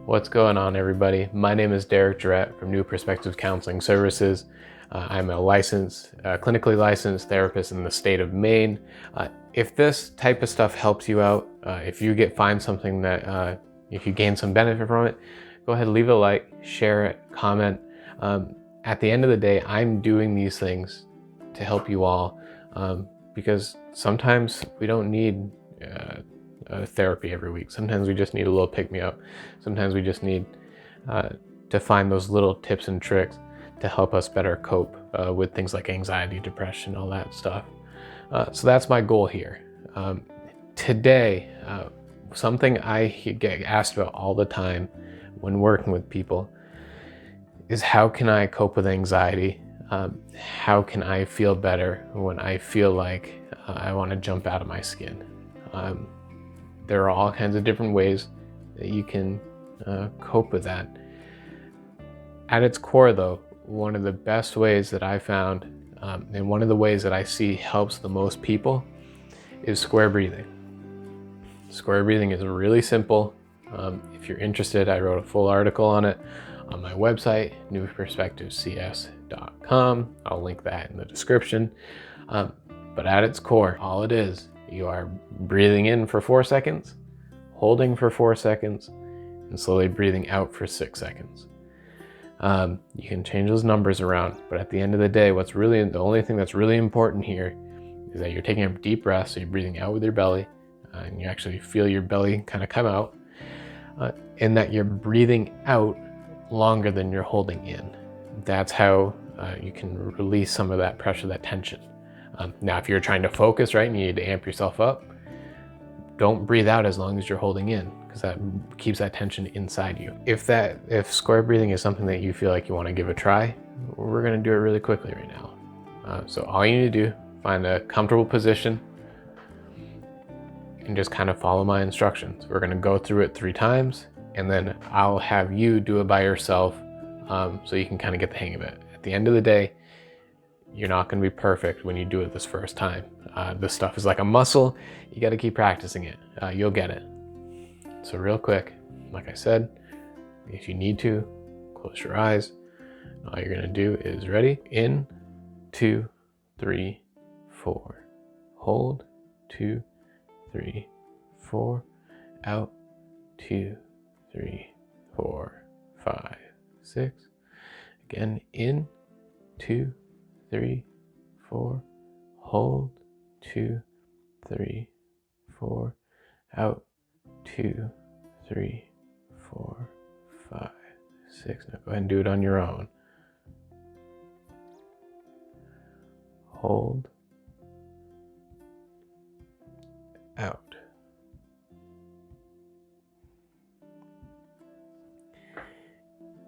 What's going on, everybody? My name is Derek Jarrett from New Perspectives Counseling Services. I'm a clinically licensed therapist in the state of Maine. If this type of stuff helps you out, if you find something that, if you gain some benefit from it, go ahead, leave a like, share it, comment. At the end of the day, I'm doing these things to help you all because sometimes we don't need therapy every week. Sometimes we just need a little pick-me-up. Sometimes we just need to find those little tips and tricks to help us better cope with things like anxiety, depression, all that stuff. So that's my goal here. Today, something I get asked about all the time when working with people is how can I cope with anxiety? How can I feel better when I feel like I want to jump out of my skin? There are all kinds of different ways that you can cope with that. At its core, though, one of the best ways that I found, and one of the ways that I see helps the most people, is square breathing. Square breathing is really simple. If you're interested, I wrote a full article on it on my website, newperspectivescs.com. I'll link that in the description. But at its core, all it is, you are breathing in for 4 seconds, holding for 4 seconds, and slowly breathing out for 6 seconds. You can change those numbers around, but at the end of the day, the only thing that's really important here is that you're taking a deep breath, so you're breathing out with your belly, and you actually feel your belly kind of come out, and that you're breathing out longer than you're holding in. That's how you can release some of that pressure, that tension. Now, if you're trying to focus, right, and you need to amp yourself up, don't breathe out as long as you're holding in, because that keeps that tension inside you. If square breathing is something that you feel like you want to give a try, we're going to do it really quickly right now. So all you need to do, find a comfortable position and just kind of follow my instructions. We're going to go through it 3 times, and then I'll have you do it by yourself so you can kind of get the hang of it. At the end of the day, you're not going to be perfect when you do it this first time. This stuff is like a muscle. You got to keep practicing it. You'll get it. So real quick, like I said, if you need to, close your eyes. All you're going to do is ready. In, 2, 3, 4. Hold, 2, 3, 4. Out, 2, 3, 4, 5, 6. Again, in, 2, 3, 4. Hold, 2, 3, 4. Out, 2, 3, 4, 5, 6. Now go ahead and do it on your own. Hold, out.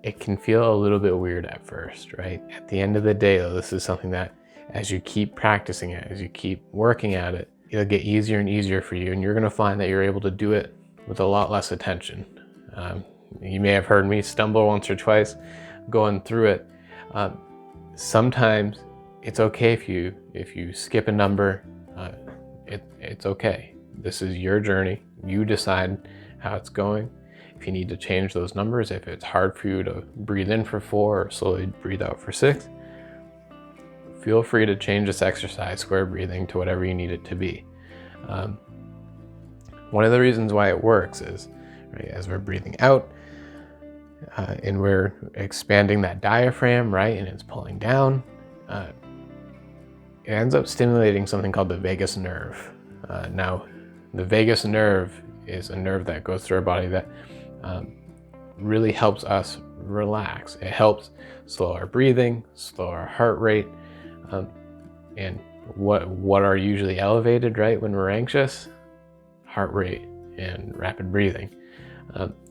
It can feel a little bit weird at first, right? At the end of the day, though, this is something that as you keep practicing it, as you keep working at it, it'll get easier and easier for you, and you're going to find that you're able to do it with a lot less attention. You may have heard me stumble once or twice going through it. Sometimes it's okay if you skip a number. It's okay. This is your journey. You decide how it's going. If you need to change those numbers, if it's hard for you to breathe in for 4 or slowly breathe out for 6, feel free to change this exercise, square breathing, to whatever you need it to be. One of the reasons why it works is, right, as we're breathing out and we're expanding that diaphragm, right, and it's pulling down, it ends up stimulating something called the vagus nerve. Now, the vagus nerve is a nerve that goes through our body that really helps us relax. It helps slow our breathing, slow our heart rate, and what are usually elevated, right, when we're anxious? Heart rate and rapid breathing.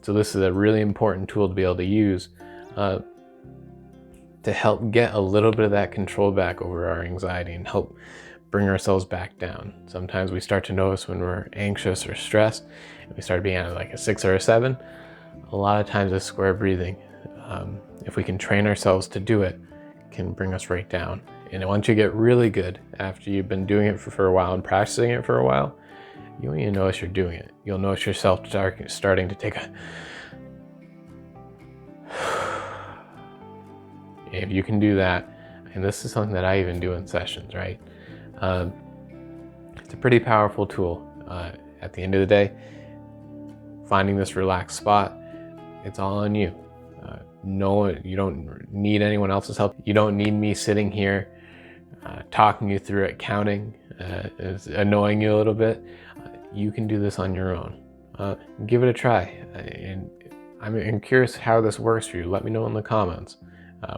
So this is a really important tool to be able to use to help get a little bit of that control back over our anxiety and help bring ourselves back down. Sometimes we start to notice when we're anxious or stressed, and we start being at like a 6 or a 7. A lot of times this square breathing, if we can train ourselves to do it, can bring us right down. And once you get really good, after you've been doing it for a while and practicing it for a while, you won't even notice you're doing it. You'll notice yourself starting to take If you can do that, and this is something that I even do in sessions, right? It's a pretty powerful tool. At the end of the day, finding this relaxed spot, it's all on you. No, you don't need anyone else's help. You don't need me sitting here talking you through it, counting, is annoying you a little bit. You can do this on your own. Give it a try. And I'm curious how this works for you. Let me know in the comments.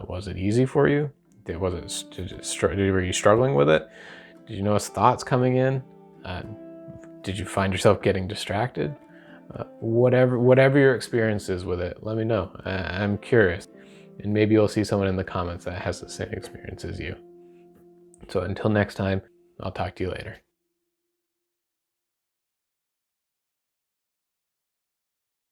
Was it easy for you? Were you struggling with it? Did you notice thoughts coming in? Did you find yourself getting distracted? Whatever your experience is with it, let me know. I'm curious. And maybe you'll see someone in the comments that has the same experience as you. So until next time, I'll talk to you later.